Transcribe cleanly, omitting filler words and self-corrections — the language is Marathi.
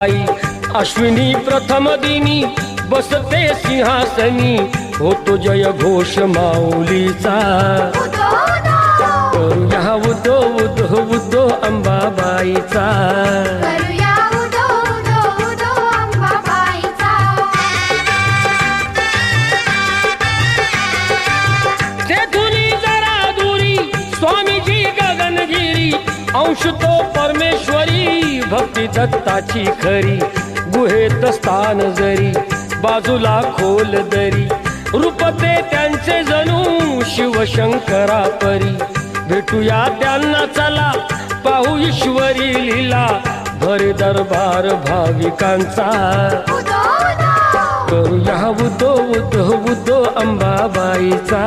आई अश्विनी प्रथम दिनी बसते सिंहासनी, होतो जय घोष माऊलीचा। करूया उदो उदो उदो अंबाबाईचा, करूया उदो उदो उदो अंबाबाईचा। तेथुनी जरा दुरी स्वामीजी गगनगिरी, अंश तो परमेश्वरी भक्ती दत्ताची खरी। गुहेत स्थान जरी बाजूला खोल दरी, रूपते त्यांचे जणू शिवशंकरा परी। भेटूया त्यांना चला पाहू ईश्वरी लीला, भरे दरबार भाविकांचा। उदो उदो करूया उदो उदो उदो अंबाबाईचा।